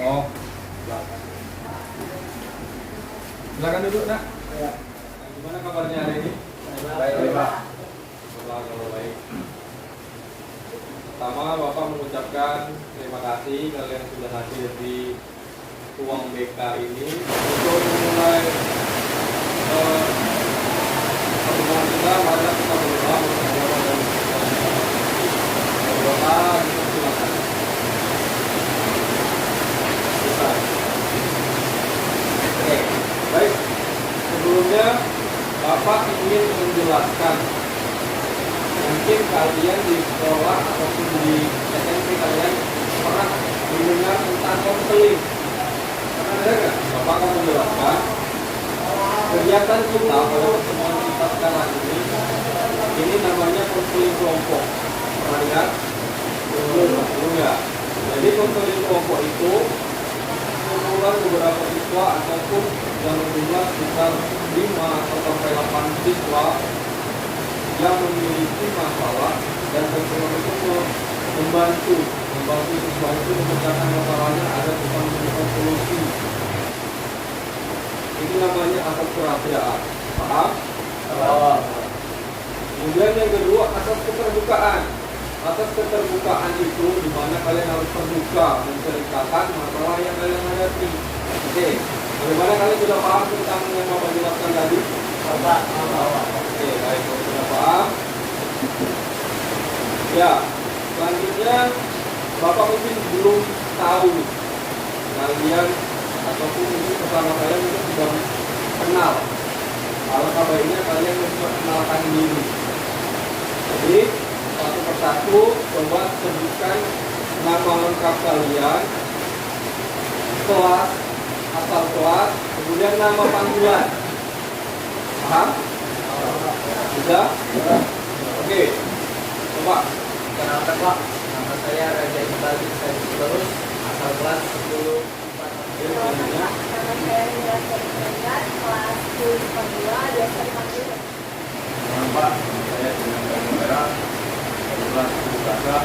Oh, silakan duduk nak. Ya. Gimana kabarnya hari ini? Baik, Pak. Syukurlah kalau baik. Pertama, Bapak mengucapkan terima kasih kalian sudah hadir di ruang BK ini untuk memulai pertemuan kita. Mari kita berdoa bersama dan berdoa silakan. Oke, baik. Sebelumnya Bapak ingin menjelaskan, mungkin kalian di sekolah ataupun di SMP kalian pernah mendengar tentang konseling. Pernah ada nggak? Bapak akan menjelaskan kegiatan kita pada pertemuan kita sekarang ini namanya konseling kelompok. Pernah lihat? Belum ya? Jadi konseling kelompok itu kumpulan beberapa siswa ataupun yang berjumlah sekitar 5 atau sampai 8 siswa yang memiliki masalah, dan konselor itu membantu siswa itu memecahkan masalahnya agar bisa menemukan solusi. Ini namanya asas kerahasiaan. Paham? Kemudian yang kedua, asas keterbukaan. Asas keterbukaan itu di mana kalian harus terbuka menceritakan masalah yang kalian hadapi. Oke, bagaimana kalian sudah paham tentang yang Bapak jelaskan tadi? Bapak. Oke, baik, kalau sudah paham. Ya, selanjutnya Bapak mungkin belum tahu kalian ataupun mungkin bersama kalian itu sudah kenal. Alangkah baiknya kalian memperkenalkan diri. Jadi satu persatu coba sebutkan nama lengkap kalian, kelas, asal kelas, kemudian nama panggilan. Paham? Sudah? Oke. Coba. Kenalkan, Pak. Nama saya Raja Iqbal Terus, asal kelas 10. Nama saya Nila Sertifikat, kelas 10 biasa dipanggil. Pak, saya dengan kamera kelas 10 Kakak.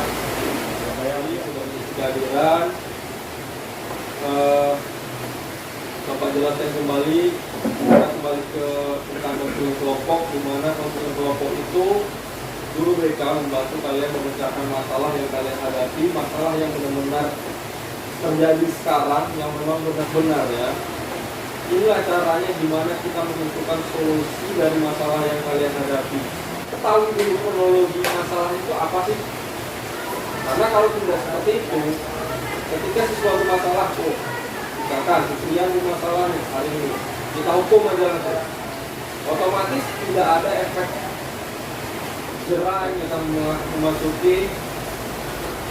Saya ini sudah kehadiran. Bapak jelaskan kembali. Kita kembali ke tentang konseling kelompok, di mana konseling kelompok itu guru BK membantu kalian memecahkan masalah yang kalian hadapi, masalah yang benar-benar terjadi sekarang, yang memang benar-benar ya. Inilah caranya gimana kita menentukan solusi dari masalah yang kalian hadapi. Ketahui dulu kronologi masalah itu apa sih? Karena kalau tidak seperti itu, ketika sesuatu masalah tuh, misalkan kecilian di masalahnya hari ini, kita hukum aja langsung, otomatis tidak ada efek jerah yang akan memasuki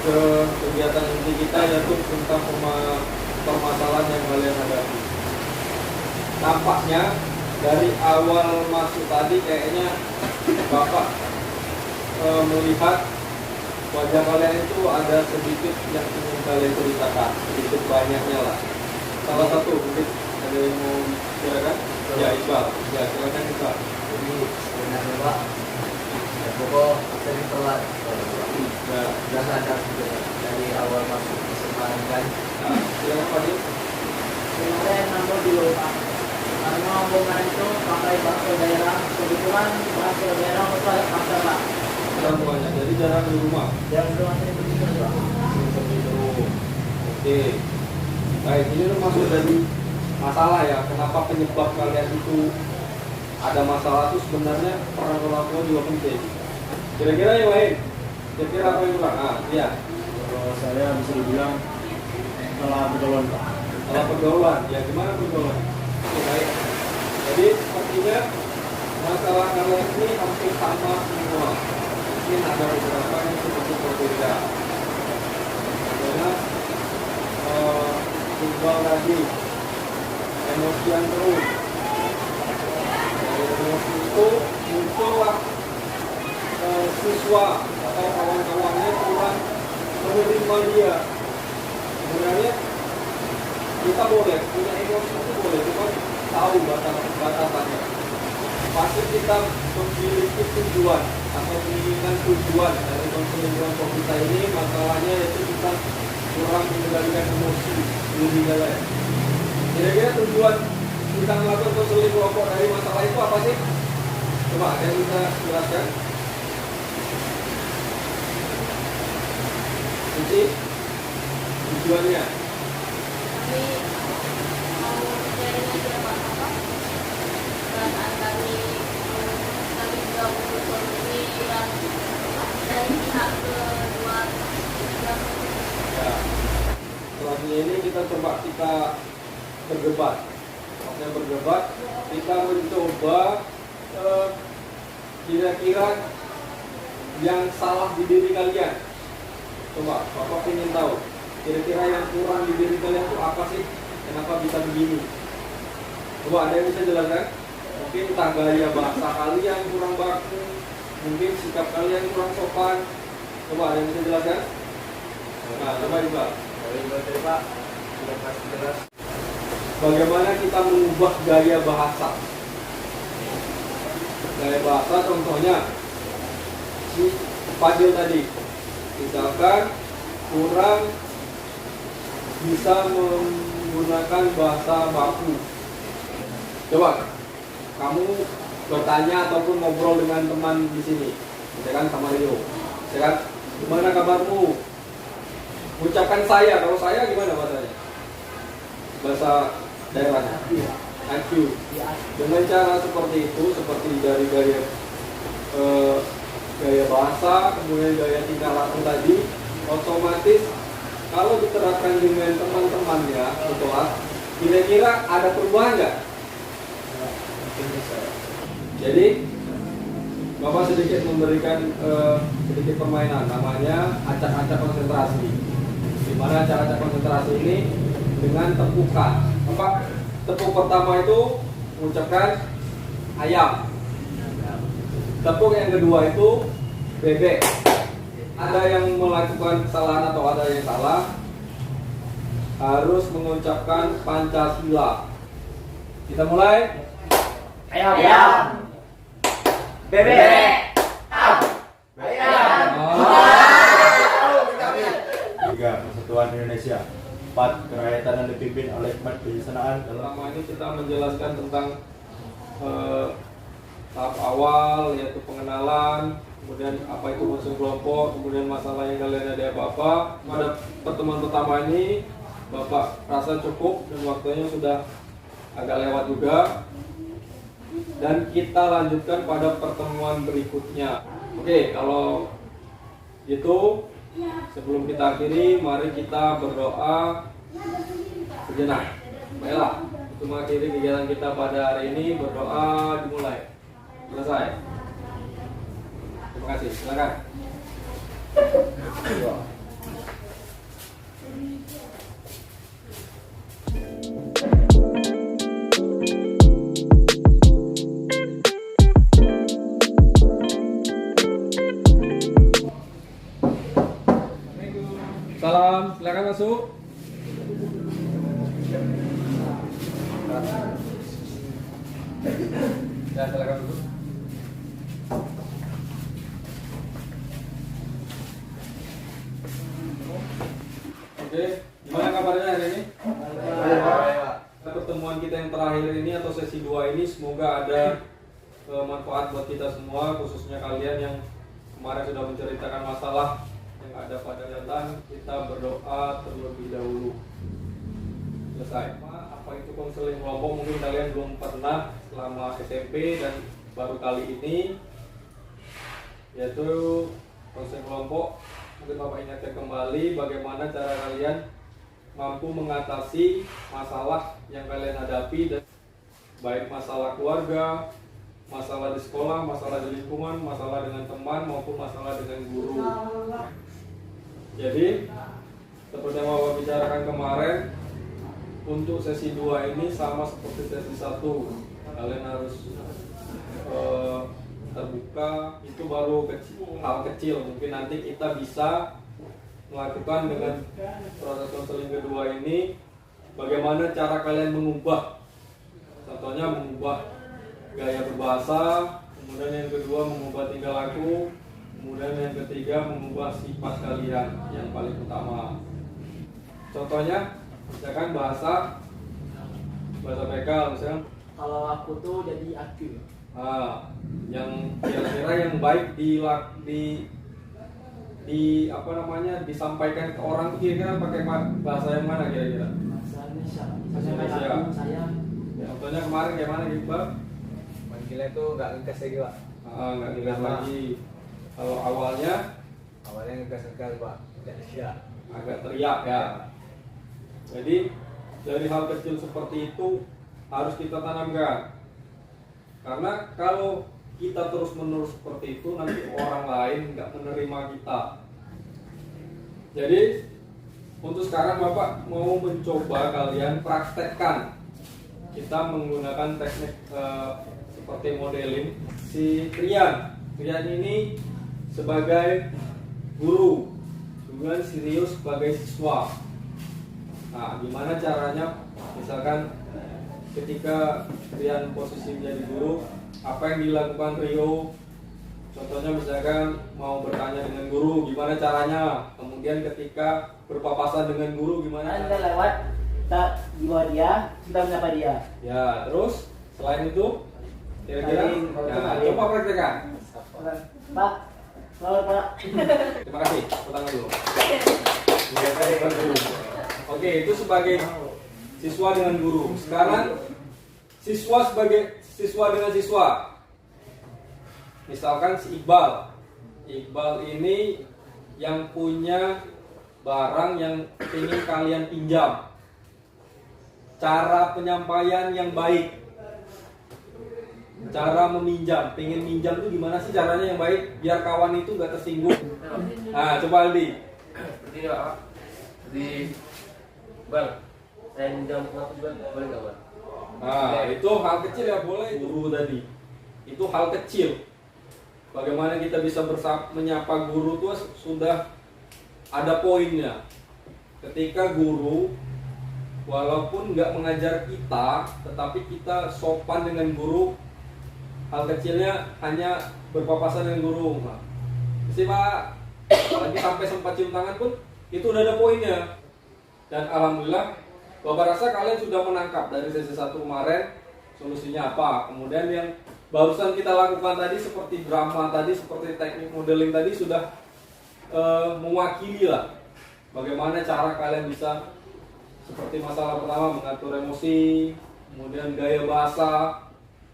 ke kegiatan inti kita, yaitu tentang permasalahan yang kalian hadapi. Nampaknya dari awal masuk tadi kayaknya Bapak melihat wajah kalian itu ada sedikit yang ingin kalian ceritakan, sedikit banyaknya lah. Salah satu mungkin ada yang mau bicarakan? Ya, Iqbal. Ya, silakan Iqbal. Jadi sebenarnya, Pak, ya pokok sering telat. Ya, Sudah sadar juga dari awal masuk kesempatan kan. silakan Fadil. Saya nambah dulu, Pak. Karena hubungan itu pakai bahasa daerah, kebetulan bahasa daerah itu ada bahasa, Pak. Orang tuanya, jadi jarang di rumah. Yang rumah saya begitu, Pak. Oke. Baik, ini termasuk dari masalah ya. Kenapa penyebab kalian itu ada masalah itu sebenarnya peran orang tua juga penting. Kira-kira yang lain? Kira-kira apa yang kurang? Iya. Kalau saya bisa dibilang salah pergaulan, Pak. Salah pergaulan. Ya, gimana pergaulan? Oke, baik. Jadi sepertinya masalah kalian ini hampir sama semua. Mungkin ada beberapa yang sedikit berbeda. Karena tunggal tadi emosian terus. Dari emosi itu muncullah siswa atau kawan-kawannya kurang menerima dia. Sebenarnya kita boleh punya emosi itu boleh, cuma tahu batasannya. Pasti kita memiliki tujuan atau menginginkan tujuan dari konseling kelompok kita ini. Masalahnya yaitu kita kurang mengendalikan emosi diri kalian. Kira-kira tujuan kita melakukan konseling kelompok dari masalah itu apa sih? Coba ada yang bisa jelaskan? Jadi tujuannya Kami mau sharing aja apa perasaan kami, kami juga untuk solusi yang dari pihak kedua belah. ya. Selanjutnya ini kita berdebat. Maksudnya berdebat, kita mencoba kira-kira yang salah di diri kalian. Coba, Bapak ingin tahu kira-kira yang kurang di diri kalian itu apa sih? Kenapa bisa begini? Coba ada yang bisa jelaskan? Mungkin entah gaya bahasa kalian kurang baku, mungkin sikap kalian kurang sopan. Coba ada yang bisa jelaskan? Nah, coba Iqbal. Dari Pak, sudah pasti jelas. Bagaimana kita mengubah gaya bahasa? Gaya bahasa contohnya si Fadil tadi, misalkan kurang bisa menggunakan bahasa baku. Coba kamu bertanya ataupun ngobrol dengan teman di sini, misalkan sama Rio, misalkan gimana kabarmu? Ucapkan saya, kalau saya gimana bahasanya? Bahasa daerahnya. Aku. Dengan cara seperti itu, seperti dari gaya bahasa, kemudian gaya tingkah laku tadi, otomatis kalau diterapkan dengan teman-temannya di kelas, kira-kira ada perubahan nggak? Mungkin bisa. Jadi Bapak sedikit memberikan sedikit permainan, namanya acak-acak konsentrasi. Di mana acak-acak konsentrasi ini dengan tepukan. Bapak tepuk pertama itu mengucapkan ayam. Tepuk yang kedua itu bebek. Ada yang melakukan kesalahan atau ada yang salah, harus mengucapkan Pancasila. Kita mulai. Ayam. Bebek. Ayam. Tiga, Persatuan Indonesia. 4, kerakyatan yang dipimpin oleh hikmat kebijaksanaan dalam. Pertama ini kita menjelaskan tentang tahap awal, yaitu pengenalan, kemudian apa itu musuh kelompok, kemudian masalah yang kalian ada apa-apa. Pada pertemuan pertama ini Bapak rasa cukup dan waktunya sudah agak lewat juga, dan kita lanjutkan pada pertemuan berikutnya. Oke, kalau gitu sebelum kita akhiri, mari kita berdoa sejenak. Baiklah, untuk mengakhiri kegiatan kita pada hari ini, berdoa dimulai. Selesai. Terima kasih. Silakan. Salam, silakan masuk. Ya, silakan masuk. Oke, gimana kabarnya hari ini? Pertemuan kita yang terakhir ini atau sesi 2 ini semoga ada manfaat buat kita semua, khususnya kalian yang kemarin sudah menceritakan masalah yang ada pada jalan. Kita berdoa terlebih dahulu. Selesai. Apa itu konseling kelompok? Mungkin kalian belum pernah selama SMP dan baru kali ini, yaitu konseling kelompok. Mungkin Bapak ingatkan kembali bagaimana cara kalian mampu mengatasi masalah yang kalian hadapi, dan baik masalah keluarga, masalah di sekolah, masalah di lingkungan, masalah dengan teman maupun masalah dengan guru. Jadi seperti yang Bapak bicarakan kemarin, untuk sesi 2 ini sama seperti sesi 1, kalian harus terbuka. Itu baru hal kecil, mungkin nanti kita bisa melakukan dengan proses konseling kedua ini bagaimana cara kalian mengubah, contohnya mengubah gaya berbahasa, kemudian yang kedua mengubah tingkah laku, kemudian yang ketiga mengubah sifat kalian yang paling utama. Contohnya, misalkan bahasa PK, misalkan Kalau aku tuh jadi aku. yang kira-kira yang baik di apa namanya disampaikan ke orang tuh kira-kira pakai bahasa yang mana kira-kira? Bahasa Indonesia. Bahasa Indonesia. Aku, saya. Ya, contohnya kemarin kayak mana gitu Pak? Manggilnya tuh nggak ngegas lagi pak. Nggak jelas lagi. Kalau awalnya Awalnya ngegas pak. Tidak siap. agak teriak ya. Jadi dari hal kecil seperti itu harus kita tanamkan. Karena kalau kita terus-menerus seperti itu nanti orang lain nggak menerima kita. Jadi untuk sekarang Bapak mau mencoba kalian praktekkan. Kita menggunakan teknik seperti modeling si Rian. Rian ini sebagai guru, kemudian Sirius sebagai siswa. Nah, gimana caranya? Misalkan ketika Rian posisi menjadi guru, apa yang dilakukan Rio? Contohnya misalkan mau bertanya dengan guru, gimana caranya? Kemudian ketika berpapasan dengan guru, gimana? Kita lewat, kita di bawah dia, kita menyapa dia. Ya, terus selain itu kira-kira coba praktekkan. Pak, selamat Pak. Terima kasih. Pertanyaan dulu. Oke, itu sebagai siswa dengan guru. Sekarang siswa sebagai siswa dengan siswa. Misalkan si Iqbal. Iqbal ini yang punya barang yang ingin kalian pinjam. Cara penyampaian yang baik. Cara meminjam, pengen minjam itu gimana sih caranya yang baik biar kawan itu gak tersinggung. Nah, coba Aldi. Seperti ini Pak. Di Bang, saya minjam aku juga boleh nggak Bang? Nah, itu hal kecil ya boleh guru tadi. Itu hal kecil. Bagaimana kita bisa menyapa guru itu sudah ada poinnya. Ketika guru walaupun nggak mengajar kita, tetapi kita sopan dengan guru. Hal kecilnya hanya berpapasan dengan guru. Nah, sih Pak, lagi sampai sempat cium tangan pun itu udah ada poinnya. Dan alhamdulillah, Bapak rasa kalian sudah menangkap dari sesi 1 kemarin solusinya apa. Kemudian yang barusan kita lakukan tadi seperti drama tadi, seperti teknik modeling tadi sudah mewakili lah bagaimana cara kalian bisa seperti masalah pertama mengatur emosi, kemudian gaya bahasa.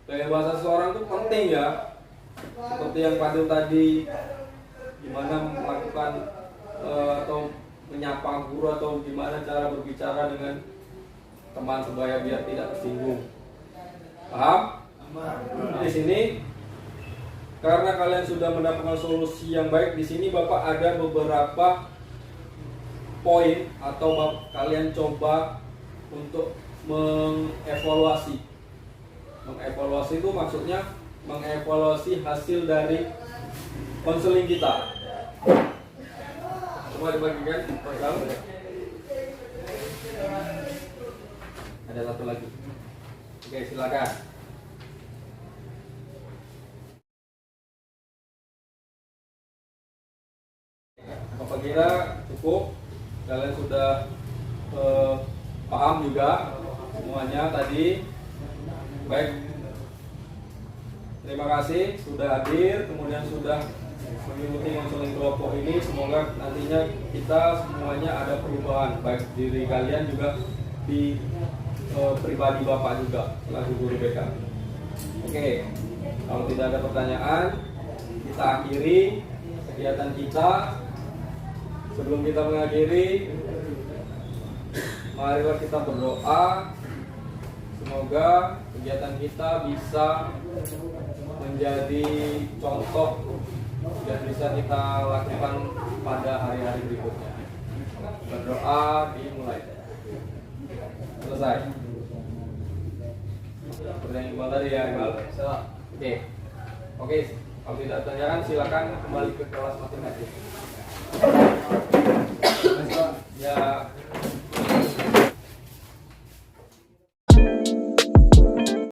Gaya bahasa seseorang itu penting ya. Seperti yang Fadil tadi, gimana melakukan atau menyapa guru atau gimana cara berbicara dengan teman sebaya biar tidak tersinggung. Paham? Di sini karena kalian sudah mendapatkan solusi yang baik, di sini Bapak ada beberapa poin atau kalian coba untuk mengevaluasi. Mengevaluasi itu maksudnya mengevaluasi hasil dari konseling kita. Coba dibagikan. Ada satu lagi. Oke, silakan. Bapak kira cukup? Kalian sudah paham juga semuanya tadi? Baik, terima kasih sudah hadir, kemudian sudah mengikuti konseling kelompok ini. Semoga nantinya kita semuanya ada perubahan, baik diri kalian juga di pribadi Bapak juga selaku guru BK. Oke, kalau tidak ada pertanyaan, kita akhiri kegiatan kita. Sebelum kita mengakhiri, marilah kita berdoa. Semoga kegiatan kita bisa menjadi contoh dan bisa kita lakukan pada hari-hari berikutnya. Berdoa dimulai. Selesai. Pertanyaan Iqbal tadi ya Iqbal. Oke. Kalau tidak tanyakan silakan kembali ke kelas masing-masing. Ya.